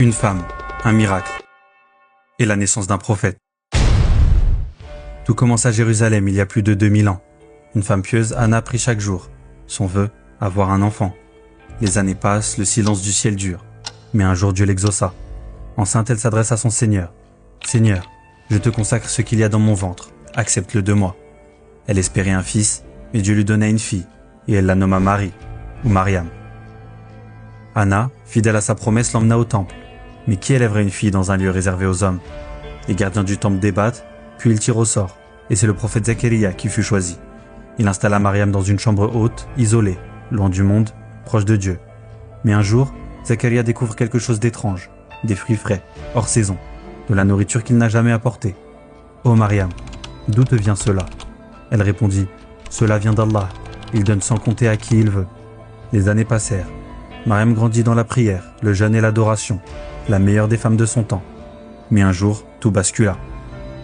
Une femme, un miracle, et la naissance d'un prophète. Tout commence à Jérusalem il y a plus de 2000 ans. Une femme pieuse, Anna, prie chaque jour. Son vœu, avoir un enfant. Les années passent, le silence du ciel dure. Mais un jour Dieu l'exauça. Enceinte, elle s'adresse à son Seigneur. « Seigneur, je te consacre ce qu'il y a dans mon ventre. Accepte-le de moi. » Elle espérait un fils, mais Dieu lui donna une fille, et elle la nomma Marie, ou Mariam. Anna, fidèle à sa promesse, l'emmena au temple. Mais qui élèverait une fille dans un lieu réservé aux hommes? Les gardiens du temple débattent, puis ils tirent au sort, et c'est le prophète Zacharia qui fut choisi. Il installa Mariam dans une chambre haute, isolée, loin du monde, proche de Dieu. Mais un jour, Zacharia découvre quelque chose d'étrange, des fruits frais, hors saison, de la nourriture qu'il n'a jamais apportée. « Oh Mariam, d'où te vient cela ?» Elle répondit, « Cela vient d'Allah, il donne sans compter à qui il veut. » Les années passèrent. Mariam grandit dans la prière, le jeûne et l'adoration, la meilleure des femmes de son temps. Mais un jour, tout bascula.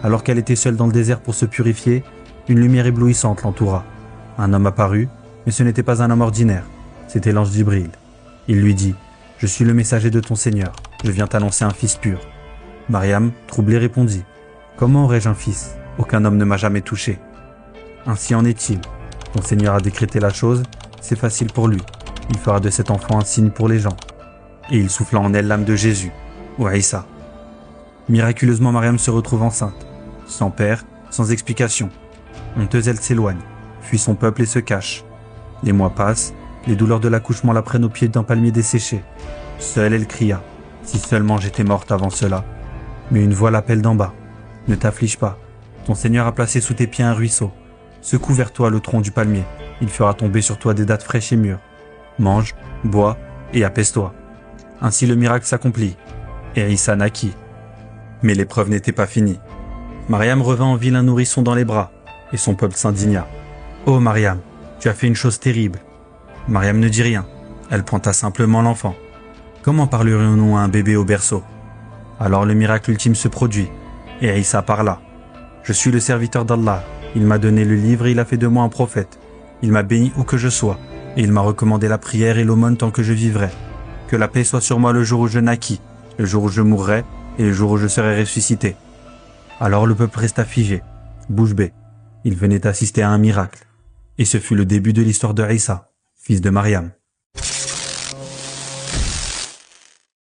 Alors qu'elle était seule dans le désert pour se purifier, une lumière éblouissante l'entoura. Un homme apparut, mais ce n'était pas un homme ordinaire, c'était l'ange Jibril. Il lui dit, « Je suis le messager de ton Seigneur, je viens t'annoncer un fils pur. » Mariam, troublée, répondit, « Comment aurais-je un fils? Aucun homme ne m'a jamais touché. » Ainsi en est-il. Ton Seigneur a décrété la chose, c'est facile pour lui. Il fera de cet enfant un signe pour les gens. Et il souffla en elle l'âme de Jésus, ou Aïssa. Miraculeusement, Mariam se retrouve enceinte, sans père, sans explication. Honteuse, elle s'éloigne, fuit son peuple et se cache. Les mois passent, les douleurs de l'accouchement la prennent au pied d'un palmier desséché. Seule, elle cria, « Si seulement j'étais morte avant cela !» Mais une voix l'appelle d'en bas, « Ne t'afflige pas, ton Seigneur a placé sous tes pieds un ruisseau. Secoue vers toi le tronc du palmier, il fera tomber sur toi des dattes fraîches et mûres. Mange, bois et apaise-toi. » Ainsi le miracle s'accomplit, et Issa naquit. Mais l'épreuve n'était pas finie. Mariam revint en ville un nourrisson dans les bras, et son peuple s'indigna. « Oh Mariam, tu as fait une chose terrible. » Mariam ne dit rien, elle pointa simplement l'enfant. Comment parlerions-nous à un bébé au berceau? Alors le miracle ultime se produit, et Issa parla. « Je suis le serviteur d'Allah, il m'a donné le livre et il a fait de moi un prophète. Il m'a béni où que je sois, et il m'a recommandé la prière et l'aumône tant que je vivrai. Que la paix soit sur moi le jour où je naquis, le jour où je mourrai et le jour où je serai ressuscité. » Alors le peuple resta figé, bouche bée. Il venait assister à un miracle. Et ce fut le début de l'histoire de Issa, fils de Mariam.